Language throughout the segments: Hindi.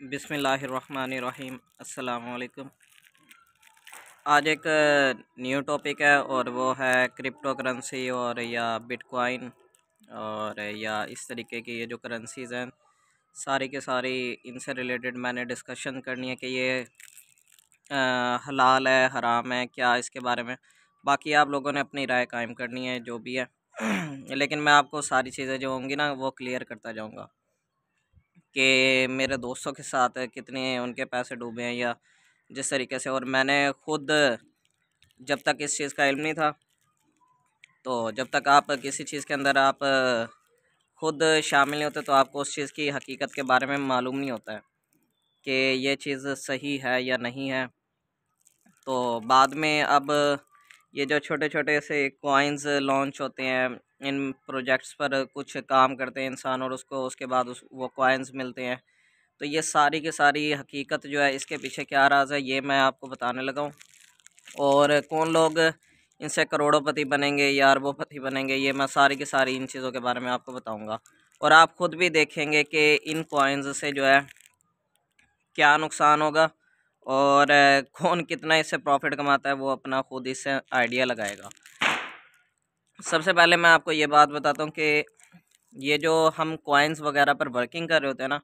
बिस्मिल्लाहिर्रहमानिर्रहीम। अस्सलामु अलैकुम। आज एक न्यू टॉपिक है और वो है क्रिप्टो करेंसी और या बिटकॉइन और या इस तरीके की ये जो करेंसीज़ हैं सारी के सारी इनसे रिलेटेड मैंने डिस्कशन करनी है कि ये हलाल है हराम है क्या इसके बारे में। बाकी आप लोगों ने अपनी राय कायम करनी है जो भी है लेकिन मैं आपको सारी चीज़ें जो होंगी ना वो क्लियर करता जाऊँगा कि मेरे दोस्तों के साथ कितने उनके पैसे डूबे हैं या जिस तरीके से। और मैंने खुद जब तक इस चीज़ का इल्म नहीं था, तो जब तक आप किसी चीज़ के अंदर आप खुद शामिल नहीं होते तो आपको उस चीज़ की हकीकत के बारे में मालूम नहीं होता है कि ये चीज़ सही है या नहीं है। तो बाद में अब ये जो छोटे छोटे से कॉइन्स लॉन्च होते हैं, इन प्रोजेक्ट्स पर कुछ काम करते हैं इंसान और उसको उसके बाद वो कॉइन्स मिलते हैं। तो ये सारी की सारी हकीकत जो है इसके पीछे क्या राज है ये मैं आपको बताने लगा हूँ। और कौन लोग इनसे करोड़ोंपति बनेंगे या अरबोंपति बनेंगे ये मैं सारी की सारी इन चीज़ों के बारे में आपको बताऊँगा। और आप ख़ुद भी देखेंगे कि इन कॉइन्स से जो है क्या नुकसान होगा और कौन कितना इससे प्रॉफिट कमाता है वो अपना खुद इससे आइडिया लगाएगा। सबसे पहले मैं आपको ये बात बताता हूँ कि ये जो हम कॉइन्स वगैरह पर वर्किंग कर रहे होते हैं ना,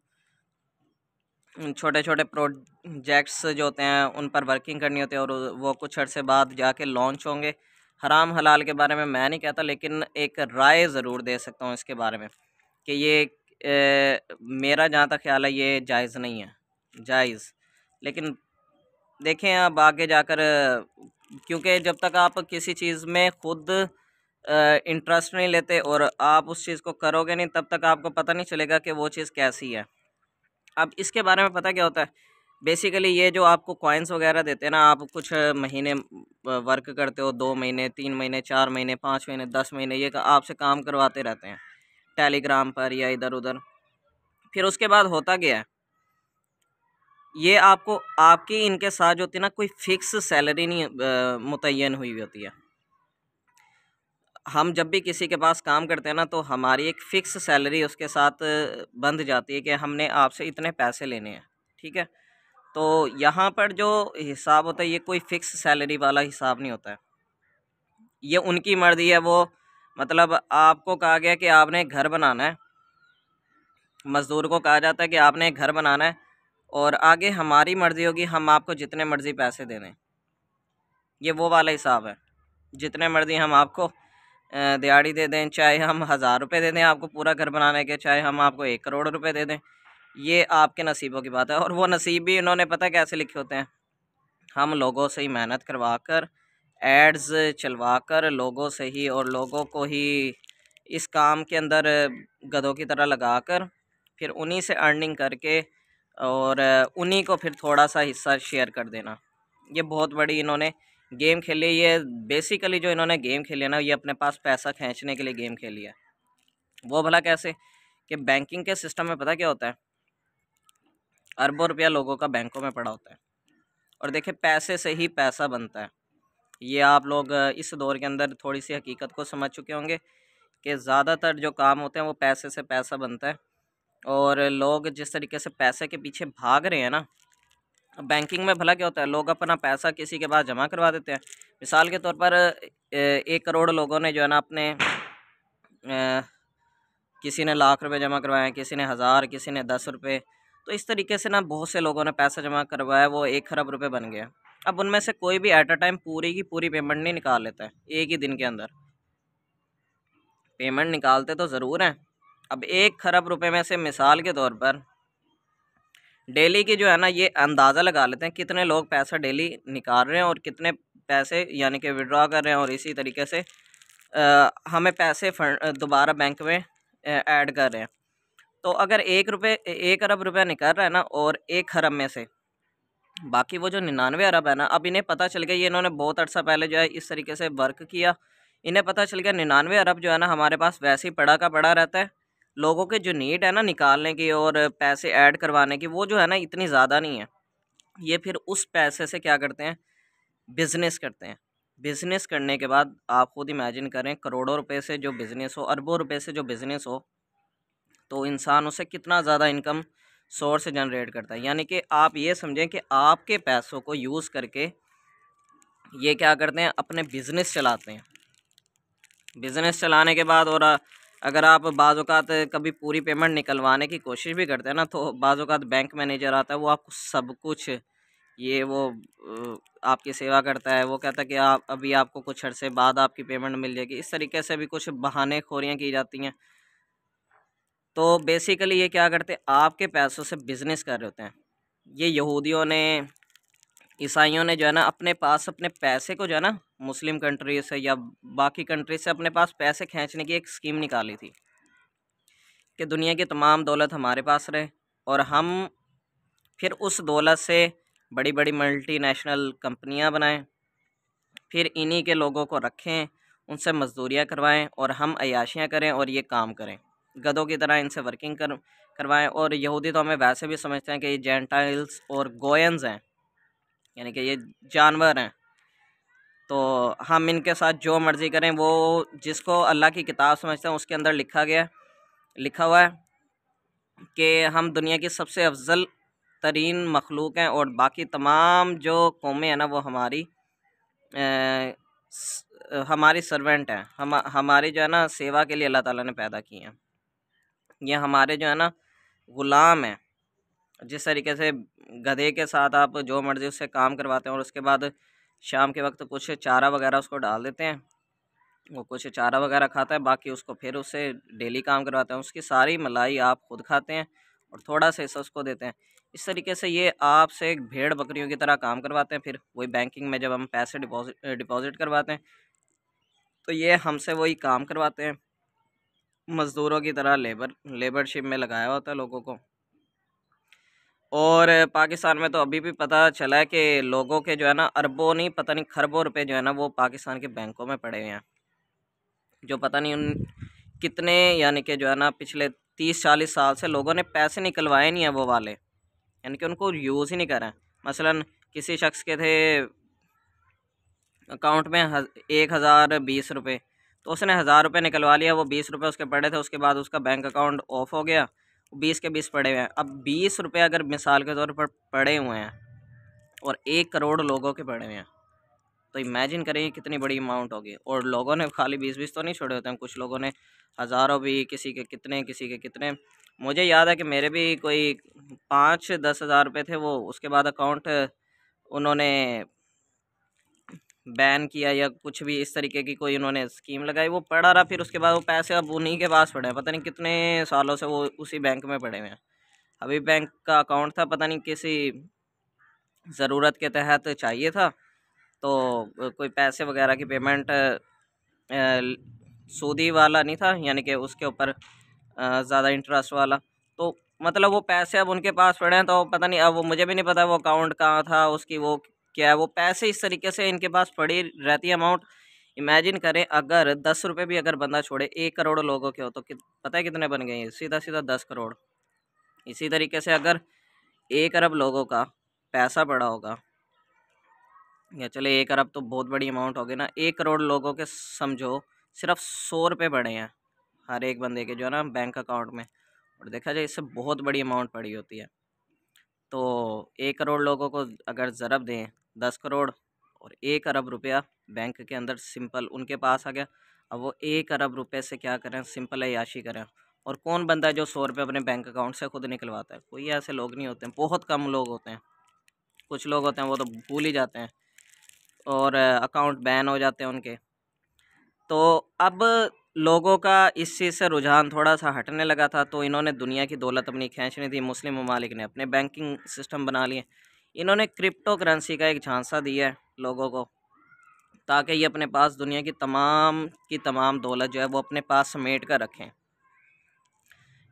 छोटे छोटे प्रोजेक्ट्स जो होते हैं उन पर वर्किंग करनी होती है और वो कुछ अर्से बाद जाके लॉन्च होंगे। हराम हलाल के बारे में मैं नहीं कहता, लेकिन एक राय ज़रूर दे सकता हूँ इसके बारे में कि ये मेरा जहाँ तक ख्याल है ये जायज़ नहीं है, जायज़। लेकिन देखें अब आगे जाकर, क्योंकि जब तक आप किसी चीज़ में खुद इंटरेस्ट नहीं लेते और आप उस चीज़ को करोगे नहीं तब तक आपको पता नहीं चलेगा कि वो चीज़ कैसी है। अब इसके बारे में पता क्या होता है, बेसिकली ये जो आपको कॉइन्स वगैरह देते हैं ना, आप कुछ महीने वर्क करते हो, 2 महीने 3 महीने 4 महीने 5 महीने 10 महीने ये आपसे काम करवाते रहते हैं टेलीग्राम पर या इधर उधर। फिर उसके बाद होता क्या है, ये आपको आपकी इनके साथ जो होती है ना कोई फ़िक्स सैलरी नहीं मुतय्यन हुई होती है। हम जब भी किसी के पास काम करते हैं ना तो हमारी एक फ़िक्स सैलरी उसके साथ बंध जाती है कि हमने आपसे इतने पैसे लेने हैं, ठीक है। तो यहाँ पर जो हिसाब होता है ये कोई फ़िक्स सैलरी वाला हिसाब नहीं होता है, ये उनकी मर्ज़ी है। वो मतलब आपको कहा गया कि आपने एक घर बनाना है, मज़दूर को कहा जाता है कि आपने एक घर बनाना है और आगे हमारी मर्ज़ी होगी, हम आपको जितने मर्ज़ी पैसे दे दें। ये वो वाला हिसाब है, जितने मर्ज़ी हम आपको दिहाड़ी दे दें, चाहे हम 1000 रुपये दे दें आपको पूरा घर बनाने के, चाहे हम आपको 1 करोड़ रुपए दे दें, ये आपके नसीबों की बात है। और वो नसीब भी इन्होंने पता कैसे लिखे होते हैं, हम लोगों से ही मेहनत करवा कर, एड्स चलवा कर लोगों से ही और लोगों को ही इस काम के अंदर गधों की तरह लगा कर फिर उन्हीं से अर्निंग करके और उन्हीं को फिर थोड़ा सा हिस्सा शेयर कर देना। ये बहुत बड़ी इन्होंने गेम खेली। ये बेसिकली जो इन्होंने गेम खेली है ना, ये अपने पास पैसा खींचने के लिए गेम खेली है। वो भला कैसे कि बैंकिंग के सिस्टम में पता क्या होता है, अरबों रुपया लोगों का बैंकों में पड़ा होता है और देखिए पैसे से ही पैसा बनता है। ये आप लोग इस दौर के अंदर थोड़ी सी हकीकत को समझ चुके होंगे कि ज़्यादातर जो काम होते हैं वो पैसे से पैसा बनता है। और लोग जिस तरीके से पैसे के पीछे भाग रहे हैं ना, बैंकिंग में भला क्या होता है, लोग अपना पैसा किसी के पास जमा करवा देते हैं। मिसाल के तौर पर 1 करोड़ लोगों ने जो है ना अपने किसी ने लाख रुपए जमा करवाए, किसी ने 1000, किसी ने 10 रुपये। तो इस तरीके से ना बहुत से लोगों ने पैसा जमा करवाया, वो 1 खरब रुपए बन गया। अब उनमें से कोई भी एट अ टाइम पूरी की पूरी पेमेंट नहीं निकाल लेता है, एक ही दिन के अंदर पेमेंट निकालते तो ज़रूर हैं। अब 1 खरब रुपए में से मिसाल के तौर पर डेली की जो है ना ये अंदाज़ा लगा लेते हैं कितने लोग पैसा डेली निकाल रहे हैं और कितने पैसे यानी कि विड्रॉ कर रहे हैं और इसी तरीके से हमें पैसे दोबारा बैंक में ऐड कर रहे हैं। तो अगर 1 अरब रुपया निकल रहा है ना और 1 खरब में से बाकी वो जो 99 अरब है ना, अब इन्हें पता चल गया, ये इन्होंने बहुत अर्सा पहले जो है इस तरीके से वर्क किया, इन्हें पता चल गया 99 अरब जो है ना हमारे पास वैसे ही पड़ा का पड़ा रहता है। लोगों के जो नीड है ना निकालने की और पैसे ऐड करवाने की, वो जो है ना इतनी ज़्यादा नहीं है। ये फिर उस पैसे से क्या करते हैं, बिज़नेस करते हैं। बिज़नेस करने के बाद आप खुद इमेजिन करें, करोड़ों रुपए से जो बिज़नेस हो, अरबों रुपए से जो बिज़नेस हो, तो इंसान उसे कितना ज़्यादा इनकम सोर्स जनरेट करता है। यानी कि आप ये समझें कि आपके पैसों को यूज़ करके ये क्या करते हैं, अपने बिज़नेस चलाते हैं। बिज़नेस चलाने के बाद और अगर आप बाज़ औक़ात कभी पूरी पेमेंट निकलवाने की कोशिश भी करते हैं ना, तो बाज़ औक़ात बैंक मैनेजर आता है, वो आपको सब कुछ ये वो आपकी सेवा करता है। वो कहता है कि आप अभी आपको कुछ अरसे बाद आपकी पेमेंट मिल जाएगी। इस तरीके से भी कुछ बहानेखोरियाँ की जाती हैं। तो बेसिकली ये क्या करते हैं, आपके पैसों से बिज़नेस कर रहे होते हैं। ये यहूदियों ने, ईसाइयों ने जो है ना अपने पास अपने पैसे को जो है ना मुस्लिम कंट्री से या बाकी कंट्री से अपने पास पैसे खींचने की एक स्कीम निकाली थी कि दुनिया की तमाम दौलत हमारे पास रहे और हम फिर उस दौलत से बड़ी बड़ी मल्टीनेशनल कंपनियां बनाएं, फिर इन्हीं के लोगों को रखें, उनसे मजदूरियां करवाएं और हम अय्याशियां करें और ये काम करें, गधों की तरह इनसे वर्किंग करवाएं। और यहूदी तो हमें वैसे भी समझते हैं कि ये जेंटाइल्स और गोयंस हैं, यानी कि ये जानवर हैं, तो हम इनके साथ जो मर्ज़ी करें। वो जिसको अल्लाह की किताब समझते हैं उसके अंदर लिखा हुआ है कि हम दुनिया की सबसे अफजल तरीन मखलूक हैं और बाकी तमाम जो कौमें हैं ना वो हमारी सर्वेंट हैं, हमारी जो है ना सेवा के लिए अल्लाह ताला ने पैदा की हैं। ये हमारे जो है ना ग़ुलाम हैं। जिस तरीके से गधे के साथ आप जो मर्ज़ी उससे काम करवाते हैं और उसके बाद शाम के वक्त कुछ चारा वगैरह उसको डाल देते हैं, वो कुछ चारा वगैरह खाता है, बाकी उसको फिर उससे डेली काम करवाते हैं, उसकी सारी मलाई आप खुद खाते हैं और थोड़ा सा हिस्सा उसको देते हैं। इस तरीके से ये आपसे भेड़ बकरियों की तरह काम करवाते हैं। फिर वही बैंकिंग में जब हम पैसे डिपॉज़िट करवाते हैं तो ये हमसे वही काम करवाते हैं, मज़दूरों की तरह लेबरशिप में लगाया होता है लोगों को। और पाकिस्तान में तो अभी भी पता चला है कि लोगों के जो है ना अरबों नहीं पता नहीं खरबों रुपए जो है ना वो पाकिस्तान के बैंकों में पड़े हुए हैं, जो पता नहीं उन कितने, यानी कि जो है ना पिछले 30-40 साल से लोगों ने पैसे निकलवाए नहीं है वो वाले, यानी कि उनको यूज़ ही नहीं कर रहे हैं। मसलन किसी शख्स के थे अकाउंट में 1020 रुपये, तो उसने 1000 रुपये निकलवा लिया, वो 20 रुपये उसके पड़े थे, उसके बाद उसका बैंक अकाउंट ऑफ हो गया, 20 के 20 पड़े हुए हैं। अब 20 रुपये अगर मिसाल के तौर पर पड़े हुए हैं और 1 करोड़ लोगों के पड़े हुए हैं, तो इमेजिन करें कितनी बड़ी अमाउंट होगी। और लोगों ने खाली 20-20 तो नहीं छोड़े होते हैं, कुछ लोगों ने हज़ारों भी, किसी के कितने। मुझे याद है कि मेरे भी कोई 5-10 हज़ार रुपये थे, वो उसके बाद अकाउंट उन्होंने बैन किया या कुछ भी इस तरीके की कोई उन्होंने स्कीम लगाई, वो पड़ा रहा। फिर उसके बाद वो पैसे अब उन्हीं के पास पड़े हैं, पता नहीं कितने सालों से वो उसी बैंक में पड़े हुए हैं। अभी बैंक का अकाउंट था, पता नहीं किसी ज़रूरत के तहत चाहिए था, तो कोई पैसे वगैरह की पेमेंट सूदी वाला नहीं था, यानी कि उसके ऊपर ज़्यादा इंटरेस्ट वाला, तो मतलब वो पैसे अब उनके पास पड़े हैं, तो पता नहीं, अब वो मुझे भी नहीं पता वो अकाउंट कहाँ था उसकी, वो क्या है, वो पैसे इस तरीके से इनके पास पड़ी रहती है अमाउंट। इमेजिन करें अगर 10 रुपये भी अगर बंदा छोड़े 1 करोड़ लोगों के हो तो पता है कितने बन गए, सीधा सीधा 10 करोड़। इसी तरीके से अगर 1 अरब लोगों का पैसा पड़ा होगा, या चले 1 अरब तो बहुत बड़ी अमाउंट हो गई ना, 1 करोड़ लोगों के समझो सिर्फ 100 रुपये पड़े हैं हर एक बंदे के जो है ना बैंक अकाउंट में, और देखा जाए इससे बहुत बड़ी अमाउंट पड़ी होती है। तो 1 करोड़ लोगों को अगर ज़रब दें 10 करोड़, और 1 अरब रुपया बैंक के अंदर सिंपल उनके पास आ गया। अब वो 1 अरब रुपये से क्या करें, सिंपल अय्याशी करें। और कौन बंदा जो 100 रुपये अपने बैंक अकाउंट से खुद निकलवाता है? कोई ऐसे लोग नहीं होते हैं, बहुत कम लोग होते हैं। कुछ लोग होते हैं वो तो भूल ही जाते हैं और अकाउंट बैन हो जाते हैं उनके। तो अब लोगों का इस चीज़ से रुझान थोड़ा सा हटने लगा था, तो इन्होंने दुनिया की दौलत अपनी खींचनी थी, मुस्लिम ममालिक ने अपने बैंकिंग सिस्टम बना लिए। इन्होंने क्रिप्टो करेंसी का एक झांसा दिया है लोगों को, ताकि ये अपने पास दुनिया की तमाम दौलत जो है वो अपने पास समेट कर रखें।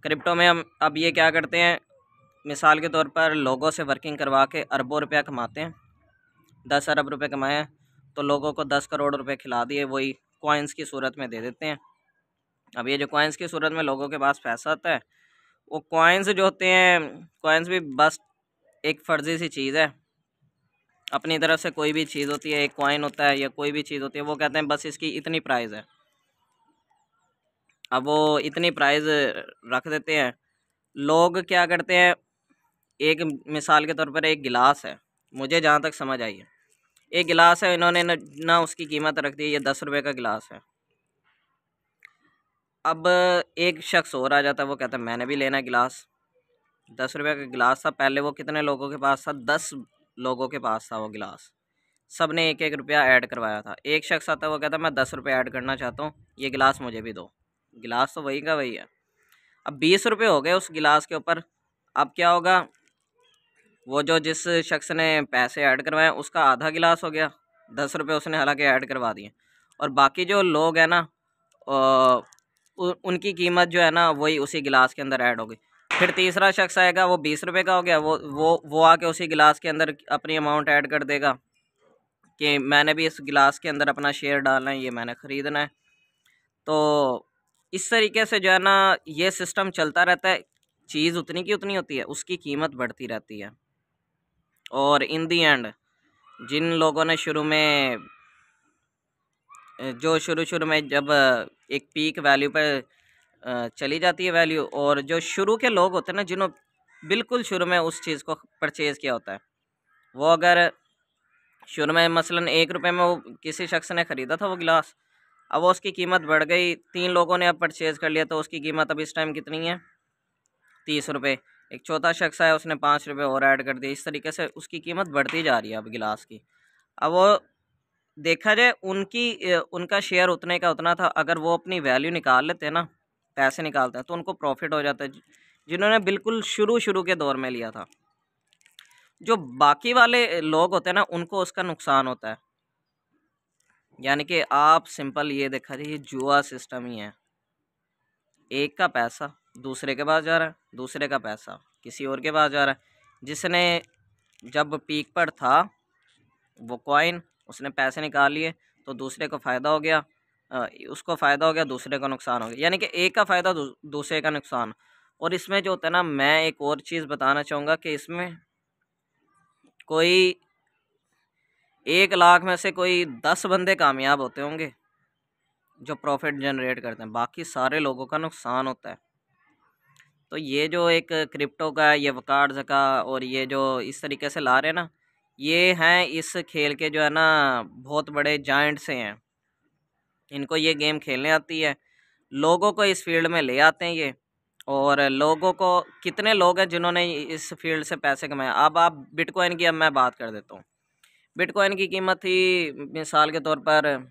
क्रिप्टो में हम अब ये क्या करते हैं, मिसाल के तौर पर लोगों से वर्किंग करवा के अरबों रुपया कमाते हैं। 10 अरब रुपये कमाए तो लोगों को 10 करोड़ रुपए खिला दिए, वही कॉइन्स की सूरत में दे देते हैं। अब ये जो कॉइन्स की सूरत में लोगों के पास पैसा आता है, वो कॉइन्स जो होते हैं, कॉइन्स भी बस एक फ़र्ज़ी सी चीज़ है। अपनी तरफ से कोई भी चीज़ होती है, एक कॉइन होता है या कोई भी चीज़ होती है, वो कहते हैं बस इसकी इतनी प्राइस है। अब वो इतनी प्राइस रख देते हैं, लोग क्या करते हैं, एक मिसाल के तौर पर एक गिलास है, मुझे जहाँ तक समझ आई है, एक गिलास है, इन्होंने ना उसकी कीमत रख दी, ये 10 रुपये का गिलास है। अब एक शख्स और आ जाता है, वो कहता है मैंने भी लेना है गिलास। 10 रुपये का गिलास था, पहले वो कितने लोगों के पास था? 10 लोगों के पास था वो गिलास। सब ने 1-1 रुपया ऐड करवाया था। एक शख्स आता है, वो कहता है मैं 10 रुपये ऐड करना चाहता हूँ, ये गिलास मुझे भी दो। गिलास तो वही का वही है। अब 20 रुपये हो गए उस गिलास के ऊपर। अब क्या होगा, वो जो जिस शख्स ने पैसे ऐड करवाए उसका आधा गिलास हो गया, 10 रुपये उसने हालांकि ऐड करवा दिए, और बाकी जो लोग हैं ना, उनकी कीमत जो है ना वही उसी गिलास के अंदर ऐड हो गई। फिर तीसरा शख्स आएगा, वो 20 रुपये का हो गया, वो आके उसी गिलास के अंदर अपनी अमाउंट ऐड कर देगा कि मैंने भी इस गिलास के अंदर अपना शेयर डालना है, ये मैंने ख़रीदना है। तो इस तरीके से जो है ना ये सिस्टम चलता रहता है। चीज़ उतनी की उतनी होती है, उसकी कीमत बढ़ती रहती है। और इन दी एंड जिन लोगों ने शुरू में जो शुरू में जब एक पीक वैल्यू पर चली जाती है वैल्यू, और जो शुरू के लोग होते हैं ना, जिन्होंने बिल्कुल शुरू में उस चीज़ को परचेज़ किया होता है, वो अगर शुरू में मसलन 1 रुपये में वो किसी शख्स ने ख़रीदा था वो गिलास, अब वो उसकी कीमत बढ़ गई, 3 लोगों ने अब परचेज़ कर लिया, तो उसकी कीमत अब इस टाइम कितनी है? 30 रुपये। एक चौथा शख्स आया, उसने 5 रुपये और ऐड कर दिए। इस तरीके से उसकी कीमत बढ़ती जा रही है अब गिलास की। अब वो देखा जाए उनका शेयर उतने का उतना था। अगर वो अपनी वैल्यू निकाल लेते हैं ना, पैसे निकालते हैं, तो उनको प्रॉफिट हो जाता है, जिन्होंने बिल्कुल शुरू के दौर में लिया था। जो बाकी वाले लोग होते हैं ना, उनको उसका नुकसान होता है। यानी कि आप सिंपल ये देखा जाए, ये जुआ सिस्टम ही है। एक का पैसा दूसरे के पास जा रहा है, दूसरे का पैसा किसी और के पास जा रहा है। जिसने जब पीक पर था वो कॉइन, उसने पैसे निकाल लिए, तो दूसरे को फ़ायदा हो गया, उसको फ़ायदा हो गया, दूसरे को नुकसान हो गया। यानी कि एक का फ़ायदा दूसरे का नुकसान। और इसमें जो होता है ना, मैं एक और चीज़ बताना चाहूँगा कि इसमें कोई 1 लाख में से कोई 10 बंदे कामयाब होते होंगे जो प्रॉफिट जनरेट करते हैं, बाकी सारे लोगों का नुकसान होता है। तो ये जो एक क्रिप्टो का, ये वकार्ड्स का, और ये जो इस तरीके से ला रहे हैं ना, ये हैं इस खेल के जो है ना बहुत बड़े जायंट से हैं। इनको ये गेम खेलने आती है, लोगों को इस फील्ड में ले आते हैं ये। और लोगों को, कितने लोग हैं जिन्होंने इस फील्ड से पैसे कमाए। अब आप बिटकॉइन की, अब मैं बात कर देता हूँ। बिटकॉइन की कीमत थी मिसाल के तौर पर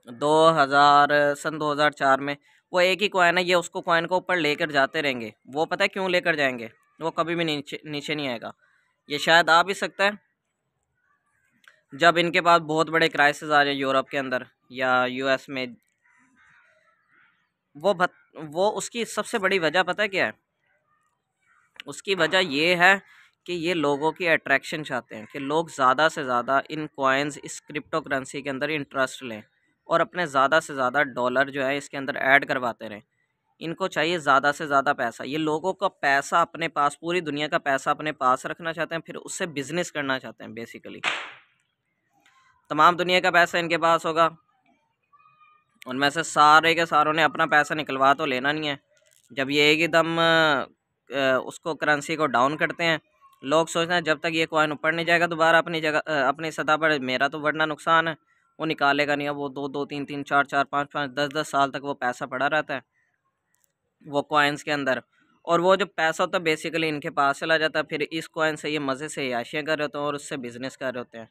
2004 में। वो एक ही कॉइन है, ये उसको कॉइन को ऊपर लेकर जाते रहेंगे। वो पता है क्यों लेकर जाएंगे? वो कभी भी नीचे नीचे नहीं आएगा। ये शायद आ भी सकता है जब इनके पास बहुत बड़े क्राइसिस आ जाए यूरोप के अंदर या यूएस में। वो उसकी सबसे बड़ी वजह पता है क्या है? उसकी वजह ये है कि ये लोगों की अट्रैक्शन चाहते हैं कि लोग ज़्यादा से ज़्यादा इन कॉइन्स, इस क्रिप्टो करेंसी के अंदर इंटरेस्ट लें, और अपने ज़्यादा से ज़्यादा डॉलर जो है इसके अंदर ऐड करवाते रहें। इनको चाहिए ज़्यादा से ज़्यादा पैसा। ये लोगों का पैसा अपने पास, पूरी दुनिया का पैसा अपने पास रखना चाहते हैं, फिर उससे बिज़नेस करना चाहते हैं। बेसिकली तमाम दुनिया का पैसा इनके पास होगा, उनमें से सारे के सारों ने अपना पैसा निकलवा तो लेना नहीं है। जब ये एक ही दम उसको करेंसी को डाउन करते हैं, लोग सोचते हैं जब तक ये कॉइन ऊपर नहीं जाएगा दोबारा अपनी जगह, अपनी सतह पर, मेरा तो बढ़ना नुकसान है। वो निकालेगा नहीं। अब वो 2-2, 3-3, 4-4, 5-5, 10-10 साल तक वो पैसा पड़ा रहता है वो कॉइन्स के अंदर। और वो जो पैसा होता है बेसिकली इनके पास चला जाता है। फिर इस कॉइन से ये मज़े से याशियाँ कर रहे होते हैं और उससे बिज़नेस कर रहे होते हैं।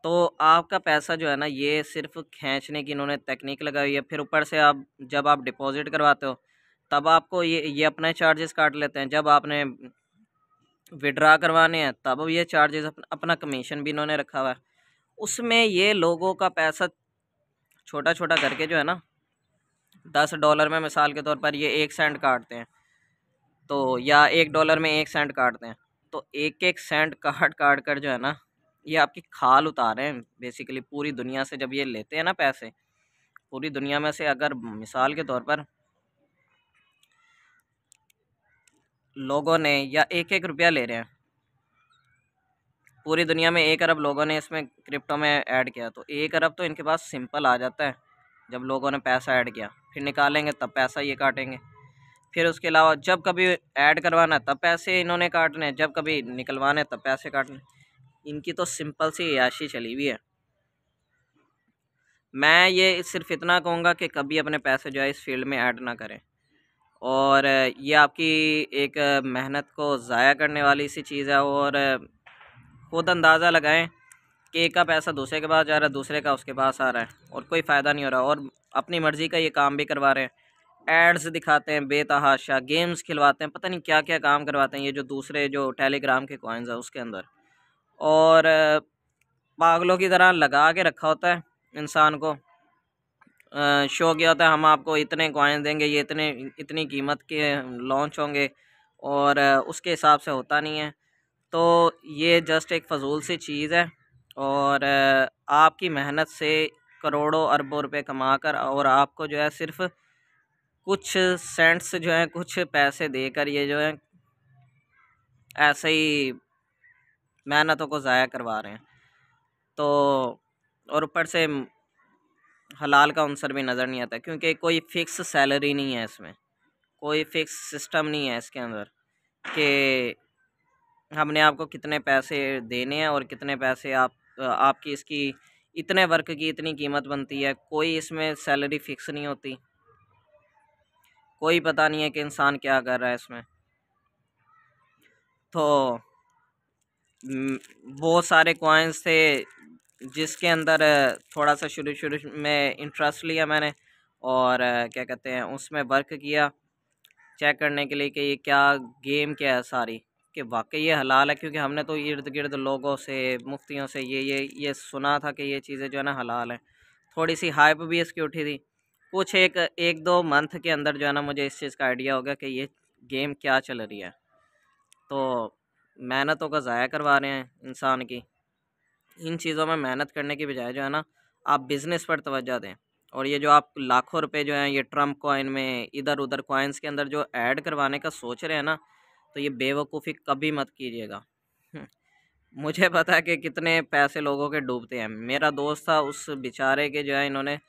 तो आपका पैसा जो है ना, ये सिर्फ खींचने की इन्होंने टेक्निक लगाई हुई है। फिर ऊपर से आप जब आप डिपॉजिट करवाते हो, तब आपको ये अपने चार्जेस काट लेते हैं। जब आपने विड्रा करवाने हैं, तब ये चार्जेस, अपना कमीशन भी इन्होंने रखा हुआ है उसमें। ये लोगों का पैसा छोटा छोटा करके जो है ना, $10 में मिसाल के तौर पर ये 1 सेंट काटते हैं, तो या $1 में 1 सेंट काटते हैं। तो 1-1 सेंट काट काट कर जो है ना, ये आपकी खाल उतारे हैं बेसिकली। पूरी दुनिया से जब ये लेते हैं ना पैसे, पूरी दुनिया में से अगर मिसाल के तौर पर लोगों ने या 1-1 रुपया ले रहे हैं, पूरी दुनिया में 1 अरब लोगों ने इसमें क्रिप्टो में ऐड किया, तो 1 अरब तो इनके पास सिंपल आ जाता है जब लोगों ने पैसा ऐड किया। फिर निकालेंगे तब पैसा ये काटेंगे। फिर उसके अलावा जब कभी ऐड करवाना है तब पैसे इन्होंने काटने हैं, जब कभी निकलवाने तब पैसे काटने। इनकी तो सिंपल सी याशी चली हुई है। मैं ये सिर्फ इतना कहूँगा कि कभी अपने पैसे जो है इस फील्ड में ऐड ना करें, और ये आपकी एक मेहनत को ज़ाया करने वाली सी चीज़ है। और खुद अंदाज़ा लगाएं कि एक का पैसा दूसरे के पास जा रहा है, दूसरे का उसके पास आ रहा है, और कोई फ़ायदा नहीं हो रहा, और अपनी मर्ज़ी का ये काम भी करवा रहे हैं। एड्स दिखाते हैं बेतहाशा, गेम्स खिलवाते हैं, पता नहीं क्या क्या काम करवाते हैं ये जो दूसरे जो टेलीग्राम के कॉइन्स हैं उसके अंदर। और पागलों की तरह लगा के रखा होता है इंसान को। शो किया होता है हम आपको इतने कॉइन देंगे, ये इतनी कीमत के लॉन्च होंगे, और उसके हिसाब से होता नहीं है। तो ये जस्ट एक फ़जूल सी चीज़ है। और आपकी मेहनत से करोड़ों अरबों रुपए कमा कर, और आपको जो है सिर्फ कुछ सेंट्स जो हैं, कुछ पैसे देकर ये जो है ऐसे ही मेहनतों को ज़ाया करवा रहे हैं। तो और ऊपर से हलाल का अंसर भी नज़र नहीं आता, क्योंकि कोई फ़िक्स सैलरी नहीं है इसमें, कोई फ़िक्स सिस्टम नहीं है इसके अंदर कि हमने आपको कितने पैसे देने हैं और कितने पैसे आपकी इसकी इतने वर्क की इतनी कीमत बनती है। कोई इसमें सैलरी फ़िक्स नहीं होती, कोई पता नहीं है कि इंसान क्या कर रहा है इसमें। तो बहुत सारे कॉइन्स थे जिसके अंदर थोड़ा सा शुरू शुरू में इंटरेस्ट लिया मैंने, और क्या कहते हैं उसमें वर्क किया चेक करने के लिए कि ये क्या गेम क्या है सारी, कि वाकई ये हलाल है। क्योंकि हमने तो इर्द गिर्द लोगों से, मुफ्तियों से ये सुना था कि ये चीज़ें जो है ना हलाल हैं। थोड़ी सी हाइप भी इसकी उठी थी। कुछ एक दो मंथ के अंदर जो है ना मुझे इस चीज़ का आइडिया हो गया कि ये गेम क्या चल रही है। तो मेहनतों का ज़ाया करवा रहे हैं इंसान की। इन चीज़ों में मेहनत करने की बजाय जो है ना आप बिज़नेस पर तवज्जो दें। और ये जो आप लाखों रुपए जो हैं ये ट्रम्प कॉइन में, इधर उधर कॉइन्स के अंदर जो ऐड करवाने का सोच रहे हैं ना, तो ये बेवकूफ़ी कभी मत कीजिएगा। हम्म, मुझे पता है कि कितने पैसे लोगों के डूबते हैं। मेरा दोस्त था, उस बेचारे के जो है इन्होंने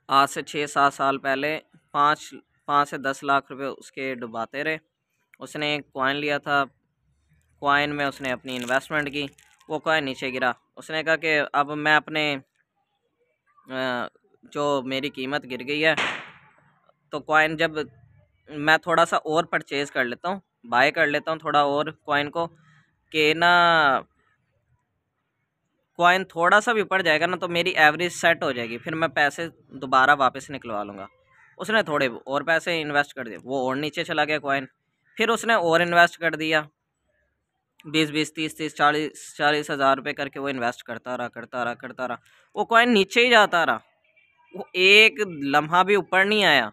आज से 6-7 साल पहले 5 5 से 10 लाख रुपए उसके डुबाते रहे। उसने एक कॉइन लिया था, कॉइन में उसने अपनी इन्वेस्टमेंट की, वो कॉइन नीचे गिरा। उसने कहा कि अब मैं अपने जो मेरी कीमत गिर गई है, तो कॉइन जब मैं थोड़ा सा और परचेज़ कर लेता हूँ, बाय कर लेता हूँ थोड़ा और कॉइन को, कि ना कॉइन थोड़ा सा भी ऊपर जाएगा ना तो मेरी एवरेज सेट हो जाएगी, फिर मैं पैसे दोबारा वापस निकलवा लूँगा। उसने थोड़े और पैसे इन्वेस्ट कर दिए, वो और नीचे चला गया कॉइन। फिर उसने और इन्वेस्ट कर दिया 20-20, 30-30, 40-40 हज़ार रुपये करके। वो इन्वेस्ट करता रहा, वो कॉइन नीचे ही जाता रहा, वो एक लम्हा भी ऊपर नहीं आया।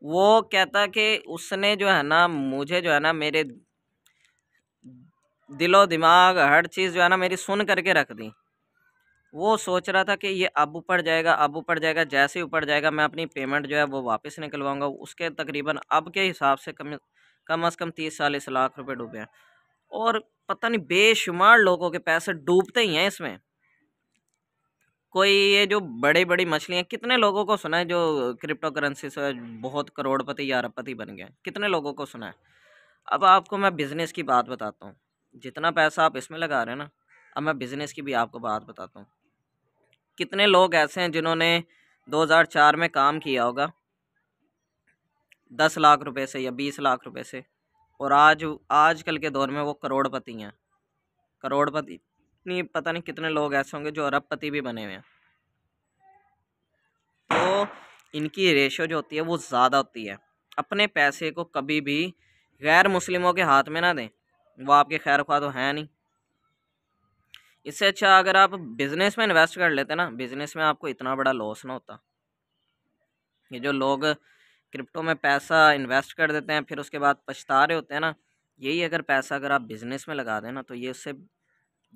वो कहता कि उसने जो है ना मुझे जो है ना मेरे दिलो दिमाग हर चीज़ जो है ना मेरी सुन करके रख दी। वो सोच रहा था कि ये अब ऊपर जाएगा, अब ऊपर जाएगा, जैसे ही ऊपर जाएगा मैं अपनी पेमेंट जो है वो वापस निकलवाऊंगा। उसके तकरीबन अब के हिसाब से कम से कम 30-40 लाख रुपए डूबे हैं। और पता नहीं बेशुमार लोगों के पैसे डूबते ही हैं इसमें। कोई ये जो बड़ी बड़ी मछलियाँ, कितने लोगों को सुना है जो क्रिप्टो करेंसी से बहुत करोड़पति या अरबपति बन गए, कितने लोगों को सुना है। अब आपको मैं बिज़नेस की बात बताता हूँ, जितना पैसा आप इसमें लगा रहे हैं ना, अब मैं बिज़नेस की भी आपको बात बताता हूँ। कितने लोग ऐसे हैं जिन्होंने 2004 में काम किया होगा 10 लाख रुपए से या 20 लाख रुपए से, और आजकल के दौर में वो करोड़पति हैं। करोड़पति नहीं, पता नहीं कितने लोग ऐसे होंगे जो अरबपति भी बने हुए हैं। तो इनकी रेशो जो होती है वो ज़्यादा होती है। अपने पैसे को कभी भी गैर मुस्लिमों के हाथ में ना दें, वो आपके खैर ख्वाह तो हैं नहीं। इससे अच्छा अगर आप बिज़नेस में इन्वेस्ट कर लेते ना, बिज़नेस में आपको इतना बड़ा लॉस ना होता। ये जो लोग क्रिप्टो में पैसा इन्वेस्ट कर देते हैं फिर उसके बाद पछता रहे होते हैं ना, यही अगर पैसा अगर आप बिज़नेस में लगा दें ना, तो ये उससे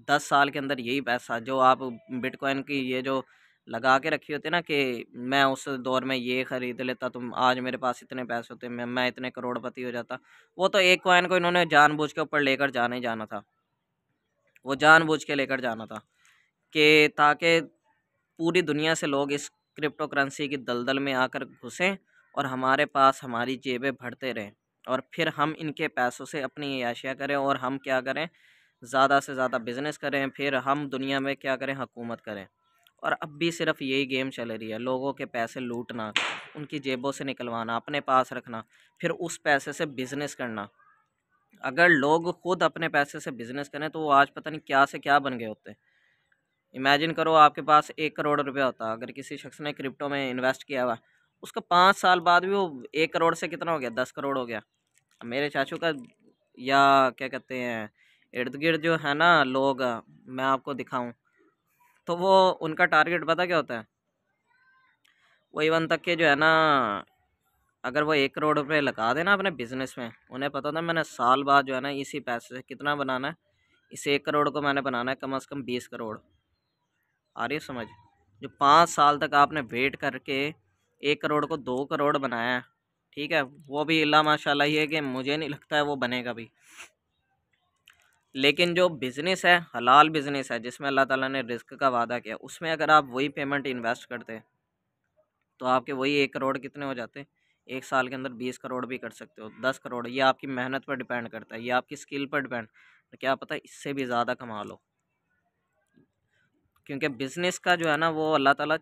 10 साल के अंदर यही पैसा जो आप बिटकॉइन की ये जो लगा के रखी होती है ना कि मैं उस दौर में ये ख़रीद लेता, तुम आज मेरे पास इतने पैसे होते, मैं इतने करोड़पति हो जाता। वो तो एक कॉइन को इन्होंने जानबूझ के ऊपर लेकर जाना ही जाना था, वो जानबूझ के लेकर जाना था कि ताकि पूरी दुनिया से लोग इस क्रिप्टो करेंसी की दलदल में आकर घुसें और हमारे पास हमारी जेबें भरते रहें और फिर हम इनके पैसों से अपनी अयाशियाँ करें और हम क्या करें, ज़्यादा से ज़्यादा बिज़नेस करें, फिर हम दुनिया में क्या करें, हुकूमत करें। और अब भी सिर्फ यही गेम चल रही है, लोगों के पैसे लूटना, उनकी जेबों से निकलवाना, अपने पास रखना, फिर उस पैसे से बिज़नेस करना। अगर लोग खुद अपने पैसे से बिज़नेस करें तो वो आज पता नहीं क्या से क्या बन गए होते। इमेजिन करो आपके पास 1 करोड़ रुपया होता, अगर किसी शख्स ने क्रिप्टो में इन्वेस्ट किया हुआ, उसका 5 साल बाद भी वो 1 करोड़ से कितना हो गया, 10 करोड़ हो गया। अब मेरे चाचू का या क्या कहते हैं, इर्द-गिर्द जो है ना लोग, मैं आपको दिखाऊँ, तो वो उनका टारगेट पता क्या होता है? वो इवन तक के जो है ना, अगर वो 1 करोड़ रुपए लगा देना अपने बिज़नेस में, उन्हें पता था मैंने साल बाद जो है ना इसी पैसे से कितना बनाना है, इस 1 करोड़ को मैंने बनाना है कम से कम 20 करोड़। आ रही है समझ? जो 5 साल तक आपने वेट करके 1 करोड़ को 2 करोड़ बनाया है, ठीक है? वो भी इल्ला माशाल्लाह ये है कि मुझे नहीं लगता है वो बनेगा भी। लेकिन जो बिज़नेस है, हलाल बिज़नेस है, जिसमें अल्लाह ताला ने रिज़्क का वादा किया, उसमें अगर आप वही पेमेंट इन्वेस्ट करते, तो आपके वही 1 करोड़ कितने हो जाते? 1 साल के अंदर 20 करोड़ भी कर सकते हो, 10 करोड़। ये आपकी मेहनत पर डिपेंड करता है, ये आपकी स्किल पर डिपेंड, क्या पता इससे भी ज़्यादा कमा लो। क्योंकि बिज़नेस का जो है ना वो अल्लाह ताला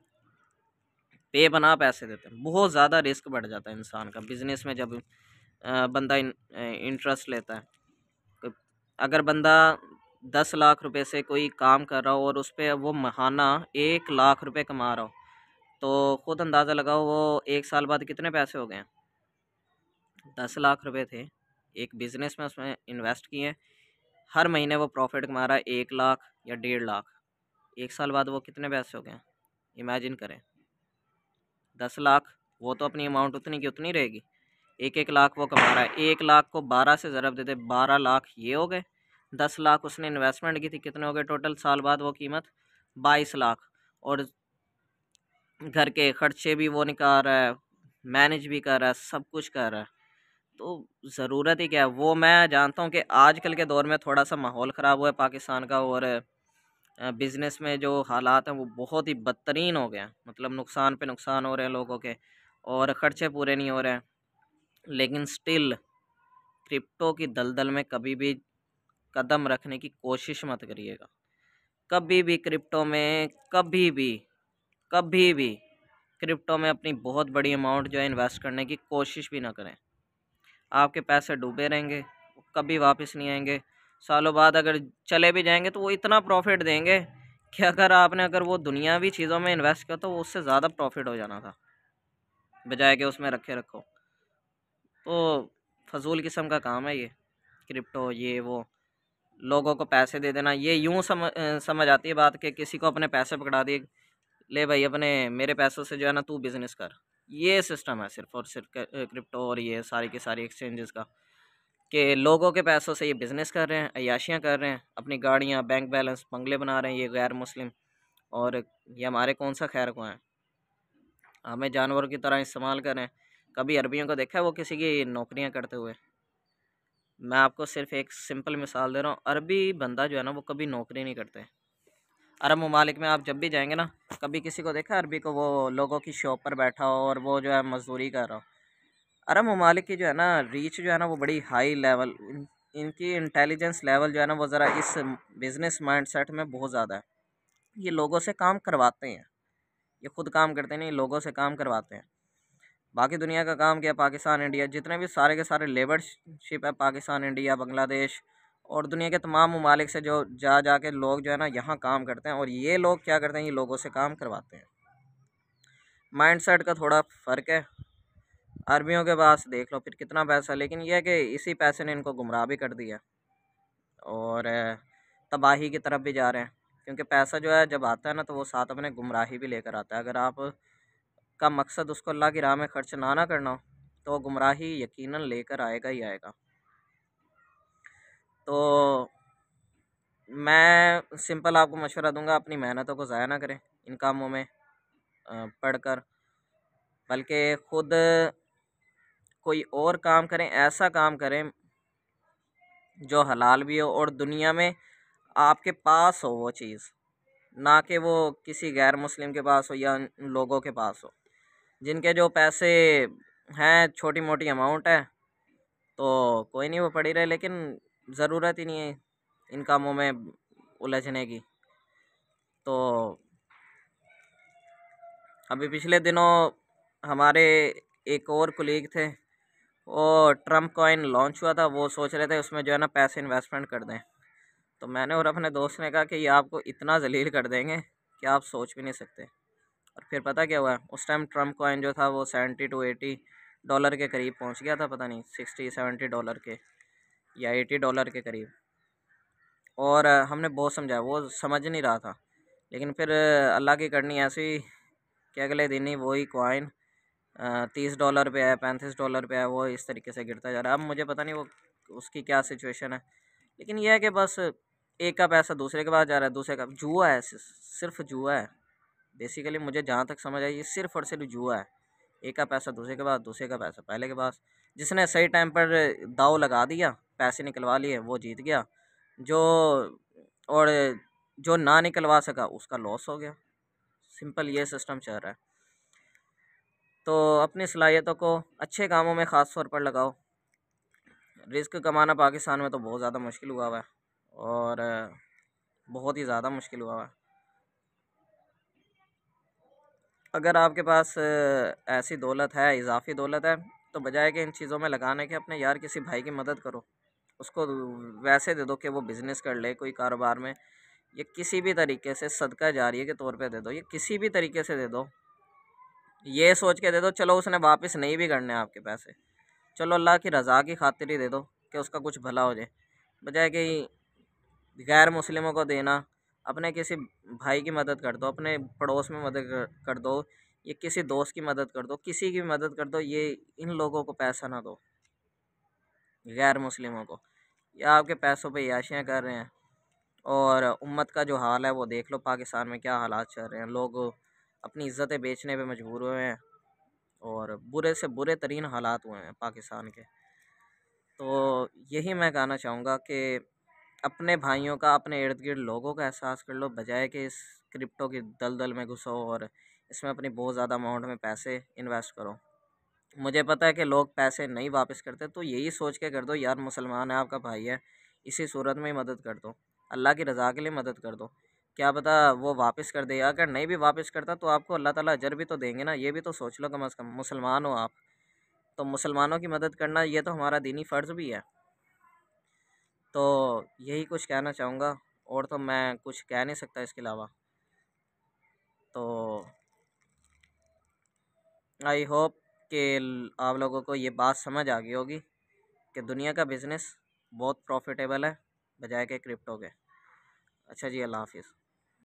बेपनाह पैसे देते हैं। बहुत ज़्यादा रिस्क बढ़ जाता है इंसान का बिज़नेस में जब बंदा इंटरेस्ट लेता है। क अगर बंदा 10 लाख रुपए से कोई काम कर रहा हो और उस पे वो महाना 1 लाख रुपए कमा रहा हो, तो खुद अंदाज़ा लगाओ वो 1 साल बाद कितने पैसे हो गए हैं। 10 लाख रुपए थे, एक बिज़नेस में उसमें इन्वेस्ट किए हैं, हर महीने वो प्रॉफ़िट कमा रहा है 1 लाख या 1.5 लाख। 1 साल बाद वो कितने पैसे हो गए हैं, इमेजिन करें। 10 लाख, वो तो अपनी अमाउंट उतनी की उतनी रहेगी। 1-1 लाख वो कमा रहा है, 1 लाख को 12 से ज़रब दे दे, 12 लाख ये हो गए। 10 लाख उसने इन्वेस्टमेंट की थी, कितने हो गए टोटल साल बाद वो कीमत? 22 लाख। और घर के खर्चे भी वो निकाल रहा है, मैनेज भी कर रहा है, सब कुछ कर रहा है। तो ज़रूरत ही क्या है? वो मैं जानता हूँ कि आजकल के दौर में थोड़ा-सा माहौल ख़राब हुआ है पाकिस्तान का, और बिज़नेस में जो हालात हैं वो बहुत ही बदतरीन हो गए हैं। मतलब नुकसान पे नुकसान हो रहे हैं लोगों के, और ख़र्चे पूरे नहीं हो रहे हैं। लेकिन स्टिल क्रिप्टो की दलदल में कभी भी कदम रखने की कोशिश मत करिएगा। कभी भी क्रिप्टो में, कभी भी क्रिप्टो में अपनी बहुत बड़ी अमाउंट जो है इन्वेस्ट करने की कोशिश भी ना करें। आपके पैसे डूबे रहेंगे, कभी वापस नहीं आएंगे। सालों बाद अगर चले भी जाएंगे तो वो इतना प्रॉफिट देंगे कि अगर वो दुनियावी चीज़ों में इन्वेस्ट किया तो वो उससे ज़्यादा प्रॉफिट हो जाना था, बजाय कि उसमें रखे रखो। तो फजूल किस्म का काम है ये क्रिप्टो, ये वो लोगों को पैसे दे देना। ये यूँ समझ आती है बात कि किसी को अपने पैसे पकड़ा दिए, ले भाई अपने मेरे पैसों से जो है ना तू बिज़नेस कर। ये सिस्टम है सिर्फ़ और सिर्फ क्रिप्टो और ये सारी की सारी एक्सचेंजेस का, कि लोगों के पैसों से ये बिज़नेस कर रहे हैं, अय्याशियाँ कर रहे हैं, अपनी गाड़ियाँ, बैंक बैलेंस, बंगले बना रहे हैं ये गैर मुस्लिम। और ये हमारे कौन सा खैर को हैं, हमें जानवरों की तरह इस्तेमाल कर रहे हैं। कभी अरबियों को देखा है वो किसी की नौकरियाँ करते हुए? मैं आपको सिर्फ एक सिंपल मिसाल दे रहा हूँ, अरबी बंदा जो है ना वो कभी नौकरी नहीं करते। अरब ममालिक में आप जब भी जाएंगे ना, कभी किसी को देखा अरबी को वो लोगों की शॉप पर बैठा हो और वो जो है मजदूरी कर रहा हो? अरब ममालिक की जो है ना रीच जो है ना वो बड़ी हाई लेवल, इनकी इंटेलिजेंस लेवल जो है ना वो ज़रा इस बिज़नेस माइंडसेट में बहुत ज़्यादा है। ये लोगों से काम करवाते हैं, ये खुद काम करते नहीं, लोगों से काम करवाते हैं। बाकी दुनिया का काम क्या, पाकिस्तान, इंडिया, जितने भी सारे के सारे लेबरशिप है, पाकिस्तान, इंडिया, बांग्लादेश और दुनिया के तमाम ममालिक से जो जा के लोग जो है ना यहाँ काम करते हैं, और ये लोग क्या करते हैं, ये लोगों से काम करवाते हैं। माइंडसेट का थोड़ा फ़र्क है। अरबियों के पास देख लो फिर कितना पैसा, लेकिन यह है कि इसी पैसे ने इनको गुमराह भी कर दिया और तबाही की तरफ भी जा रहे हैं। क्योंकि पैसा जो है जब आता है ना तो वो साथ अपने गुमराही भी लेकर आता है। अगर आप का मकसद उसको अल्लाह की राह में खर्च ना करना हो तो गुमराही यकीनन लेकर आएगा ही आएगा। तो मैं सिंपल आपको मशवरा दूंगा, अपनी मेहनतों को ज़ाया ना करें इन कामों में पढ़कर, बल्कि ख़ुद कोई और काम करें, ऐसा काम करें जो हलाल भी हो और दुनिया में आपके पास हो वो चीज़, ना कि वो किसी गैर मुस्लिम के पास हो या लोगों के पास हो जिनके जो पैसे हैं, छोटी मोटी अमाउंट है तो कोई नहीं, वो पड़ी रहे, लेकिन ज़रूरत ही नहीं है इन कामों में उलझने की। तो अभी पिछले दिनों हमारे एक और कुलीग थे, वो ट्रम्प कॉइन लॉन्च हुआ था, वो सोच रहे थे उसमें जो है ना पैसे इन्वेस्टमेंट कर दें। तो मैंने और अपने दोस्त ने कहा कि ये आपको इतना जलील कर देंगे कि आप सोच भी नहीं सकते। और फिर पता क्या हुआ, उस टाइम ट्रम्प कॉइन जो था वो $70 to $80 के करीब पहुंच गया था, पता नहीं $60-70 के या $80 के करीब। और हमने बहुत समझाया, वो समझ नहीं रहा था। लेकिन फिर अल्लाह की करनी ऐसी कि अगले दिन ही वही कॉइन $30 पे है, $35 पे है, वो इस तरीके से गिरता जा रहा है। अब मुझे पता नहीं वो उसकी क्या सिचुएशन है, लेकिन यह है कि बस एक का पैसा दूसरे के पास जा रहा है, दूसरे का जुआ है, सिर्फ जुआ है। बेसिकली मुझे जहाँ तक समझ आई, ये सिर्फ और सिर्फ जुआ है। एक का पैसा दूसरे के पास, दूसरे का पैसा पहले के पास। जिसने सही टाइम पर दाव लगा दिया, पैसे निकलवा लिए, वो जीत गया। जो और जो ना निकलवा सका उसका लॉस हो गया। सिंपल ये सिस्टम चल रहा है। तो अपनी सलाहियतों को अच्छे कामों में ख़ास तौर पर लगाओ। रिस्क कमाना पाकिस्तान में तो बहुत ज़्यादा मुश्किल हुआ हुआ है, और बहुत ही ज़्यादा मुश्किल हुआ हुआ है। अगर आपके पास ऐसी दौलत है, इजाफ़ी दौलत है, तो बजाय कि इन चीज़ों में लगाने के अपने यार किसी भाई की मदद करो। उसको वैसे दे दो कि वो बिज़नेस कर ले कोई कारोबार में, या किसी भी तरीके से सदका जारिया के तौर पे दे दो, या किसी भी तरीके से दे दो। ये सोच के दे दो चलो उसने वापस नहीं भी करने आपके पैसे, चलो अल्लाह की रज़ा की खातिर ही दे दो कि उसका कुछ भला हो जाए। बजाय कि गैर मुस्लिमों को देना, अपने किसी भाई की मदद कर दो, अपने पड़ोस में मदद कर दो, या किसी दोस्त की मदद कर दो, किसी की मदद कर दो। ये इन लोगों को पैसा ना दो, गैर मुस्लिमों को। या आपके पैसों पे याशियाँ कर रहे हैं। और उम्मत का जो हाल है वो देख लो, पाकिस्तान में क्या हालात चल रहे हैं। लोग अपनी इज़्ज़तें बेचने पे मजबूर हुए हैं, और बुरे से बुरे तरीन हालात हुए हैं पाकिस्तान के। तो यही मैं कहना चाहूँगा कि अपने भाइयों का, अपने इर्द गिर्द लोगों का एहसास कर लो, बजाय कि इस क्रिप्टो की दलदल में घुसो और इसमें अपनी बहुत ज़्यादा अमाउंट में पैसे इन्वेस्ट करो। मुझे पता है कि लोग पैसे नहीं वापस करते, तो यही सोच के कर दो यार, मुसलमान है, आपका भाई है, इसी सूरत में ही मदद कर दो, अल्लाह की रज़ा के लिए मदद कर दो। क्या पता वो वापस कर दे, अगर नहीं भी वापस करता तो आपको अल्लाह ताला अजर भी तो देंगे ना। ये भी तो सोच लो, कम अज़ कम मुसलमान हो आप, तो मुसलमानों की मदद करना ये तो हमारा दीनी फ़र्ज़ भी है। तो यही कुछ कहना चाहूँगा, और तो मैं कुछ कह नहीं सकता इसके अलावा। तो आई होप कि आप लोगों को ये बात समझ आ गई होगी कि दुनिया का बिज़नेस बहुत प्रॉफिटेबल है बजाय के क्रिप्टो के। अच्छा जी, अल्लाह हाफ़िज़।